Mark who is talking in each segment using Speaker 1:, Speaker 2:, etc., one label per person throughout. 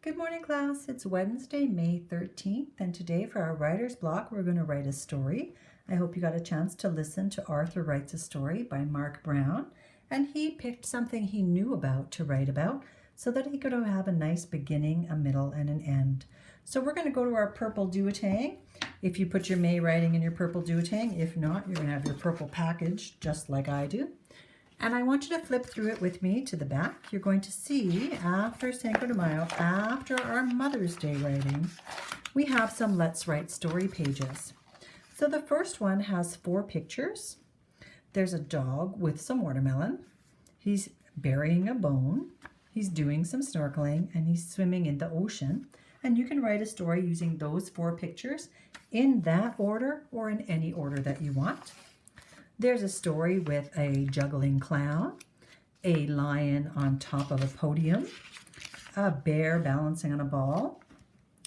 Speaker 1: Good morning, class. It's Wednesday, May 13th, and today for our writer's block, we're going to write a story. I hope you got a chance to listen to Arthur Writes a Story by Mark Brown, and he picked something he knew about to write about so that he could have a nice beginning, a middle, and an end. So we're going to go to our purple duotang. If you put your May writing in your purple duotang, if not, you're going to have your purple package just like I do. And I want you to flip through it with me to the back. You're going to see after Cinco de Mayo, after our Mother's Day writing, we have some Let's Write Story pages. So the first one has 4 pictures. There's a dog with some watermelon. He's burying a bone. He's doing some snorkeling and he's swimming in the ocean. And you can write a story using those 4 pictures in that order or in any order that you want. There's a story with a juggling clown, a lion on top of a podium, a bear balancing on a ball,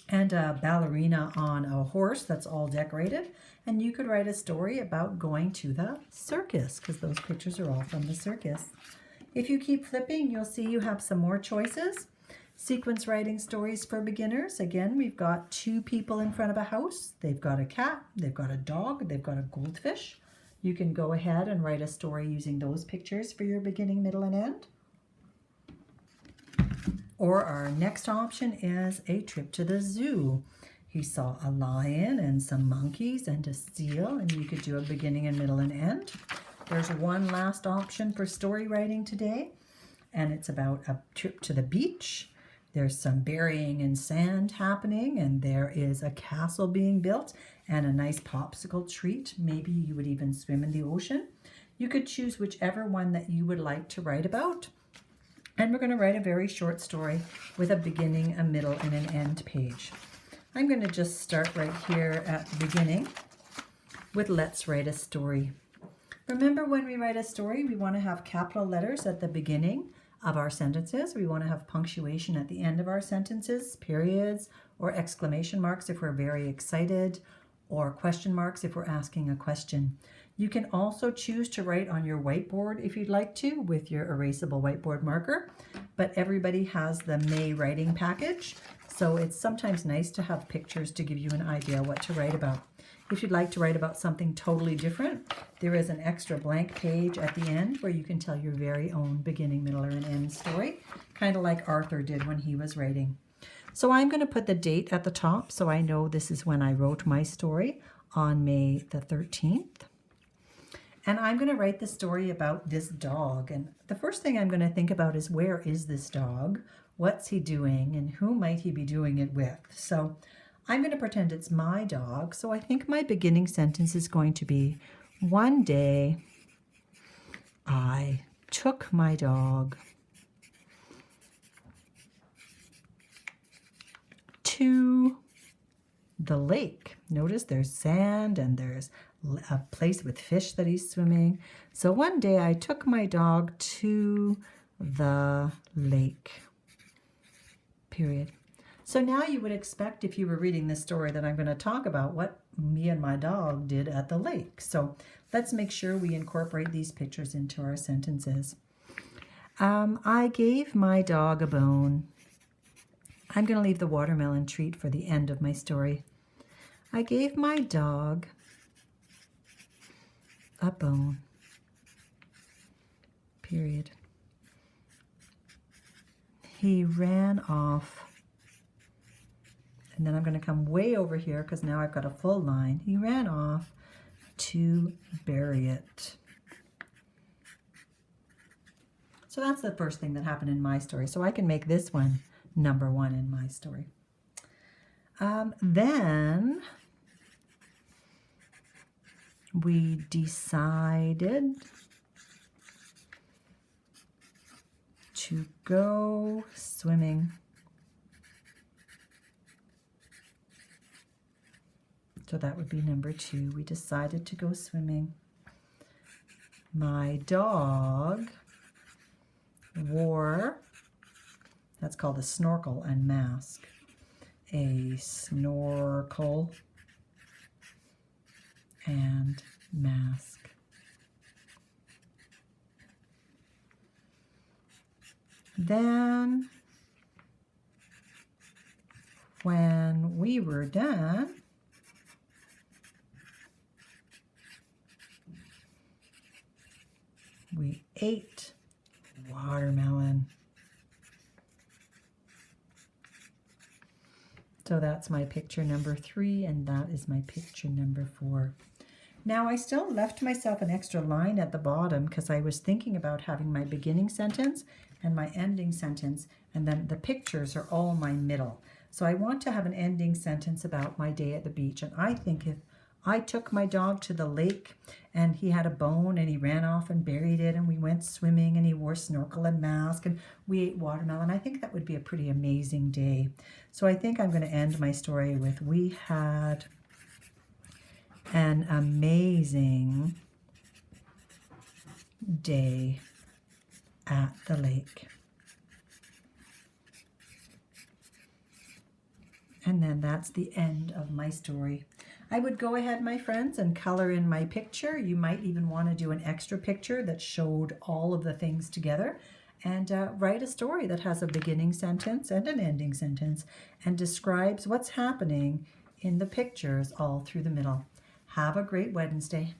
Speaker 1: and a ballerina on a horse that's all decorated. And you could write a story about going to the circus because those pictures are all from the circus. If you keep flipping, you'll see you have some more choices. Sequence writing stories for beginners. Again, we've got 2 people in front of a house. They've got a cat, they've got a dog, they've got a goldfish. You can go ahead and write a story using those pictures for your beginning, middle, and end. Or our next option is a trip to the zoo. He saw a lion and some monkeys and a seal, and you could do a beginning and middle and end. There's one last option for story writing today, and it's about a trip to the beach. There's some burying in sand happening, and there is a castle being built and a nice popsicle treat. Maybe you would even swim in the ocean. You could choose whichever one that you would like to write about. And we're going to write a very short story with a beginning, a middle, and an end page. I'm going to just start right here at the beginning with Let's Write a Story. Remember, when we write a story, we want to have capital letters at the beginning of our sentences. We want to have punctuation at the end of our sentences, periods, or exclamation marks if we're very excited, or question marks if we're asking a question. You can also choose to write on your whiteboard if you'd like to with your erasable whiteboard marker, but everybody has the May writing package, so it's sometimes nice to have pictures to give you an idea what to write about. If you'd like to write about something totally different, there is an extra blank page at the end where you can tell your very own beginning, middle, or an end story, kind of like Arthur did when he was writing. So I'm going to put the date at the top so I know this is when I wrote my story on May the 13th. And I'm going to write the story about this dog. And the first thing I'm going to think about is, where is this dog? What's he doing? And who might he be doing it with? So I'm going to pretend it's my dog. So I think my beginning sentence is going to be, one day I took my dog to the lake. Notice there's sand and there's a place with fish that he's swimming. So one day I took my dog to the lake. Period. So now you would expect, if you were reading this story, that I'm going to talk about what me and my dog did at the lake. So let's make sure we incorporate these pictures into our sentences. I gave my dog a bone. I'm going to leave the watermelon treat for the end of my story. I gave my dog a bone. Period. He ran off. And then I'm going to come way over here because now I've got a full line. He ran off to bury it. So that's the first thing that happened in my story. So I can make this one number 1 in my story. Then we decided to go swimming. So that would be number 2. We decided to go swimming. My dog wore, that's called a snorkel and mask, a snorkel and mask. Then when we were done, we ate watermelon. So that's my picture number 3, and that is my picture number 4. Now I still left myself an extra line at the bottom because I was thinking about having my beginning sentence and my ending sentence, and then the pictures are all my middle. So I want to have an ending sentence about my day at the beach, and I think if I took my dog to the lake and he had a bone and he ran off and buried it, and we went swimming and he wore snorkel and mask and we ate watermelon, I think that would be a pretty amazing day. So I think I'm going to end my story with, we had an amazing day at the lake. And then that's the end of my story. I would go ahead, my friends, and color in my picture. You might even want to do an extra picture that showed all of the things together, and write a story that has a beginning sentence and an ending sentence and describes what's happening in the pictures all through the middle. Have a great Wednesday.